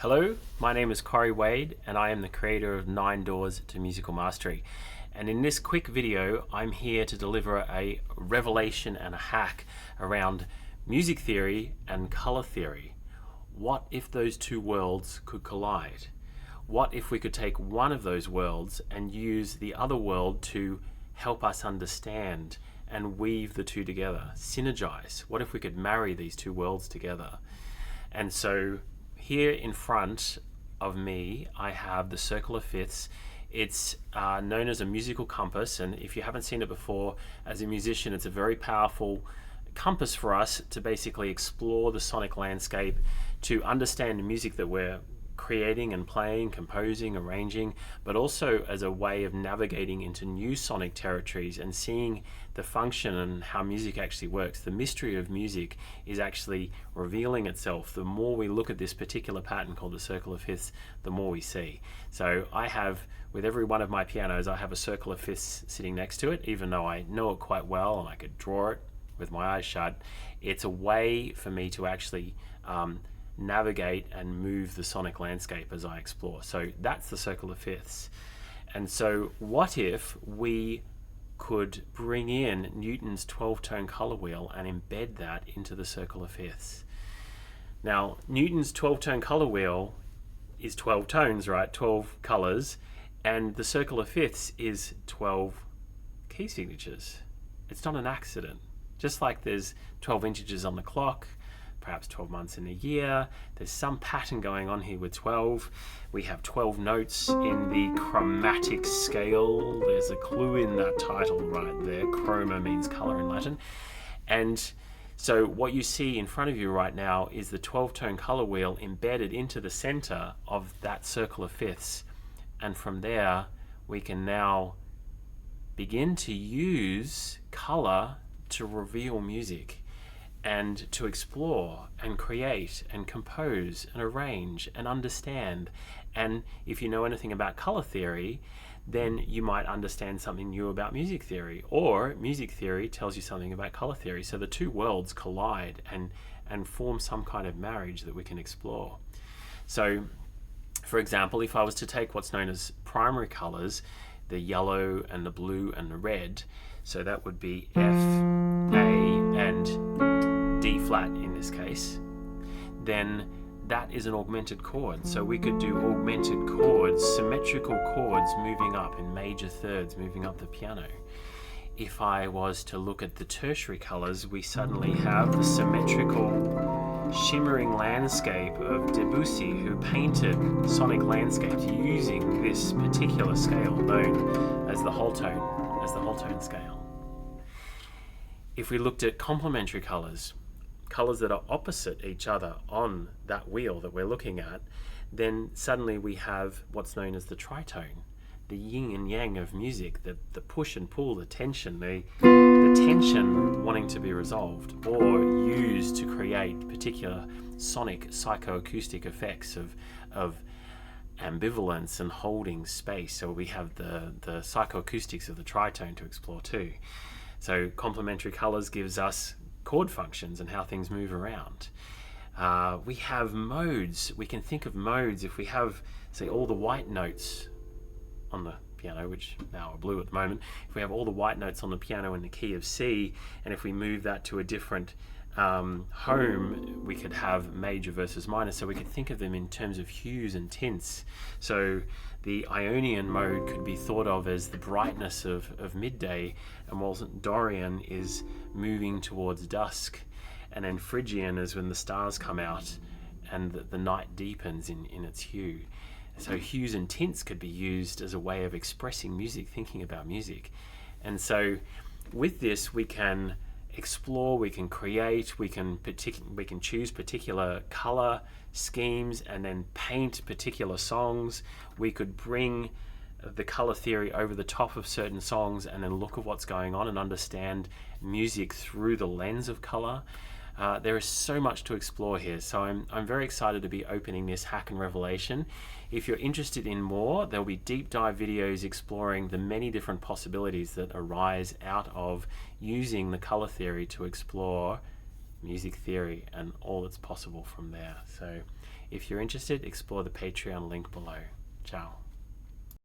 Hello, my name is Corrie Wade and I am the creator of 9 Doors to Musical Mastery. And in this quick video, I'm here to deliver a revelation and a hack around music theory and color theory. What if those two worlds could collide? What if we could take one of those worlds and use the other world to help us understand and weave the two together, synergize? What if we could marry these two worlds together? And so here in front of me, I have the circle of fifths. It's known as a musical compass, and if you haven't seen it before, as a musician, it's a very powerful compass for us to basically explore the sonic landscape, to understand the music that we're creating and playing, composing, arranging, but also as a way of navigating into new sonic territories and seeing the function and how music actually works. The mystery of music is actually revealing itself. The more we look at this particular pattern called the circle of fifths, the more we see. So I have, with every one of my pianos, I have a circle of fifths sitting next to it, even though I know it quite well and I could draw it with my eyes shut. It's a way for me to actually navigate and move the sonic landscape as I explore. So that's the circle of fifths. And so what if we could bring in Newton's 12-tone color wheel and embed that into the circle of fifths? Now, Newton's 12-tone color wheel is 12 tones, right? 12 colors, and the circle of fifths is 12 key signatures. It's not an accident. Just like there's 12 integers on the clock, perhaps 12 months in a year, there's some pattern going on here with 12. We have 12 notes in the chromatic scale. There's a clue in that title right there. Chroma means color in Latin. And so what you see in front of you right now is the 12-tone color wheel embedded into the center of that circle of fifths. And from there, we can now begin to use color to reveal music, and to explore and create and compose and arrange and understand. And if you know anything about color theory, then you might understand something new about music theory, or music theory tells you something about color theory. So the two worlds collide and form some kind of marriage that we can explore. So for example, if I was to take what's known as primary colors, the yellow and the blue and the red, so that would be F, A, and D flat in this case, then that is an augmented chord. So we could do augmented chords, symmetrical chords moving up in major thirds, moving up the piano. If I was to look at the tertiary colors, we suddenly have the symmetrical, shimmering landscape of Debussy, who painted sonic landscapes using this particular scale known as the whole tone scale. If we looked at complementary colors, colors that are opposite each other on that wheel that we're looking at, then suddenly we have what's known as the tritone, the yin and yang of music, the push and pull, the tension wanting to be resolved or used to create particular sonic psychoacoustic effects of ambivalence and holding space. So we have the psychoacoustics of the tritone to explore too. So complementary colors gives us chord functions and how things move around. We have modes. We can think of modes if we have, say, all the white notes on the piano, which now are blue at the moment. If we have all the white notes on the piano in the key of C, and if we move that to a different home, we could have major versus minor. So we could think of them in terms of hues and tints. So the Ionian mode could be thought of as the brightness of midday, and whilst Dorian is moving towards dusk, and then Phrygian is when the stars come out and the night deepens in its hue. So hues and tints could be used as a way of expressing music, thinking about music. And so with this, we can explore, we can create, we can choose particular color schemes and then paint particular songs. We could bring the color theory over the top of certain songs and then look at what's going on and understand music through the lens of color. There is so much to explore here, so I'm very excited to be opening this hack and revelation. If you're interested in more, there'll be deep dive videos exploring the many different possibilities that arise out of using the color theory to explore music theory and all that's possible from there. So If you're interested, explore the Patreon link below. Ciao.